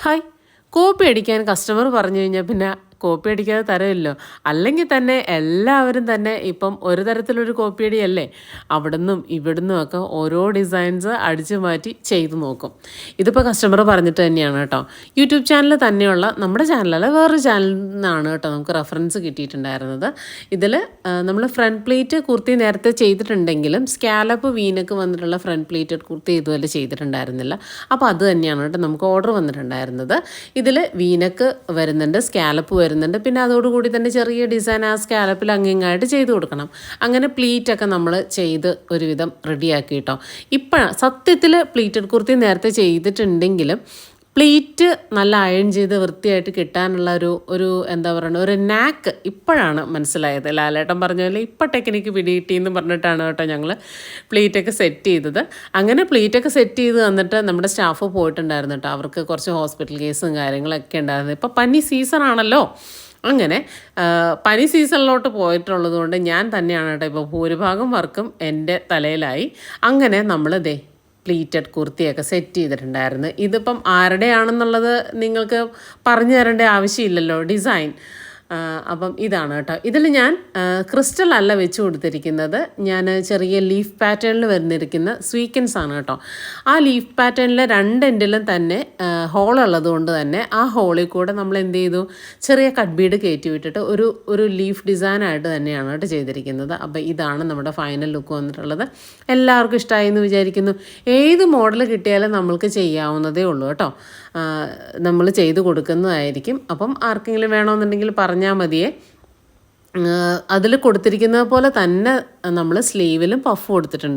Hi copy അടിക്കാൻ customer പറഞ്ഞു കഴിഞ്ഞാൽ പിന്നെ കോപ്പി അടിക്കാതെ തരമില്ലോ. അല്ലെങ്കിൽ തന്നെ എല്ലാവരും തന്നെ ഇപ്പം ഒരു തരത്തിലൊരു കോപ്പി അടിയല്ലേ, അവിടുന്നും ഇവിടുന്നും ഒക്കെ ഓരോ ഡിസൈൻസ് അടിച്ചു മാറ്റി ചെയ്തു നോക്കും. ഇതിപ്പോൾ കസ്റ്റമർ പറഞ്ഞിട്ട് തന്നെയാണ് കേട്ടോ. യൂട്യൂബ് ചാനൽ തന്നെയുള്ള നമ്മുടെ ചാനലല്ല, വേറൊരു ചാനലിൽ നിന്നാണ് കേട്ടോ നമുക്ക് റെഫറൻസ് കിട്ടിയിട്ടുണ്ടായിരുന്നത്. ഇതിൽ നമ്മൾ ഫ്രണ്ട് പ്ലേറ്റ് കുർത്തി നേരത്തെ ചെയ്തിട്ടുണ്ടെങ്കിലും സ്കാലപ്പ് വീനക്ക് വന്നിട്ടുള്ള ഫ്രണ്ട് പ്ലേറ്റഡ് കുർത്തി ഇതുപോലെ ചെയ്തിട്ടുണ്ടായിരുന്നില്ല. അപ്പോൾ അത് തന്നെയാണ് കേട്ടോ നമുക്ക് ഓർഡർ വന്നിട്ടുണ്ടായിരുന്നത്. ഇതിൽ വീനക്ക് വരുന്നുണ്ട്, സ്കാലപ്പ് വരുന്നുണ്ട്, പിന്നെ അതോടുകൂടി തന്നെ ചെറിയ ഡിസൈൻ ആ സ്കാലപ്പിൽ അങ്ങിങ്ങായിട്ട് ചെയ്ത് കൊടുക്കണം. അങ്ങനെ പ്ലീറ്റൊക്കെ നമ്മൾ ചെയ്ത് ഒരുവിധം റെഡിയാക്കി കേട്ടോ. ഇപ്പോഴാണ് സത്യത്തിൽ പ്ലീറ്റഡ് കുർത്തി നേരത്തെ ചെയ്തിട്ടുണ്ടെങ്കിലും പ്ലീറ്റ് നല്ല അയൺ ചെയ്ത് വൃത്തിയായിട്ട് കിട്ടാനുള്ള ഒരു എന്താ പറയുക, ഒരു നാക്ക് ഇപ്പോഴാണ് മനസ്സിലായത്. ലാലേട്ടൻ പറഞ്ഞ പോലെ ഇപ്പം ടെക്നിക്ക് പിടികിട്ടിയെന്ന് പറഞ്ഞിട്ടാണ് കേട്ടോ ഞങ്ങൾ പ്ലീറ്റൊക്കെ സെറ്റ് ചെയ്തത്. അങ്ങനെ പ്ലീറ്റൊക്കെ സെറ്റ് ചെയ്ത് തന്നിട്ട് നമ്മുടെ സ്റ്റാഫ് പോയിട്ടുണ്ടായിരുന്നു കേട്ടോ. അവർക്ക് കുറച്ച് ഹോസ്പിറ്റൽ കേസും കാര്യങ്ങളൊക്കെ ഉണ്ടായിരുന്നു. ഇപ്പം പനി സീസണാണല്ലോ. അങ്ങനെ പനി സീസണിലോട്ട് പോയിട്ടുള്ളത് കൊണ്ട് ഞാൻ തന്നെയാണ് കേട്ടോ ഇപ്പോൾ ഭൂരിഭാഗം വർക്കും എൻ്റെ തലയിലായി. അങ്ങനെ നമ്മൾ പ്ലീറ്റഡ് കുർത്തിയൊക്കെ സെറ്റ് ചെയ്തിട്ടുണ്ടായിരുന്നു. ഇതിപ്പം ആരുടെയാണെന്നുള്ളത് നിങ്ങൾക്ക് പറഞ്ഞു തരേണ്ട ആവശ്യമില്ലല്ലോ, ഡിസൈൻ. അപ്പം ഇതാണ് കേട്ടോ. ഇതിൽ ഞാൻ ക്രിസ്റ്റൽ അല്ല വെച്ച് കൊടുത്തിരിക്കുന്നത്, ഞാൻ ചെറിയ ലീഫ് പാറ്റേണിൽ വരുന്നിരിക്കുന്ന സ്വീക്കൻസ് ആണ് കേട്ടോ. ആ ലീഫ് പാറ്റേണിൽ രണ്ട് എൻഡിലും തന്നെ ഹോളുള്ളത് കൊണ്ട് തന്നെ ആ ഹോളിൽ കൂടെ നമ്മൾ എന്ത് ചെയ്തു, ചെറിയ കട്ട് ബീഡ് കയറ്റി വിട്ടിട്ട് ഒരു ലീഫ് ഡിസൈനായിട്ട് തന്നെയാണ് കേട്ടോ ചെയ്തിരിക്കുന്നത്. അപ്പോൾ ഇതാണ് നമ്മുടെ ഫൈനൽ ലുക്ക് വന്നിട്ടുള്ളത്. എല്ലാവർക്കും ഇഷ്ടമായി എന്ന് വിചാരിക്കുന്നു. ഏത് മോഡൽ കിട്ടിയാലും നമ്മൾക്ക് ചെയ്യാവുന്നതേ ഉള്ളൂ കേട്ടോ. നമ്മൾ ചെയ്ത് കൊടുക്കുന്നതായിരിക്കും. അപ്പം ആർക്കെങ്കിലും വേണമെന്നുണ്ടെങ്കിൽ പറഞ്ഞാൽ മതിയേ. അതിൽ കൊടുത്തിരിക്കുന്നത് പോലെ തന്നെ നമ്മൾ സ്ലീവിലും പഫ് കൊടുത്തിട്ടുണ്ട്.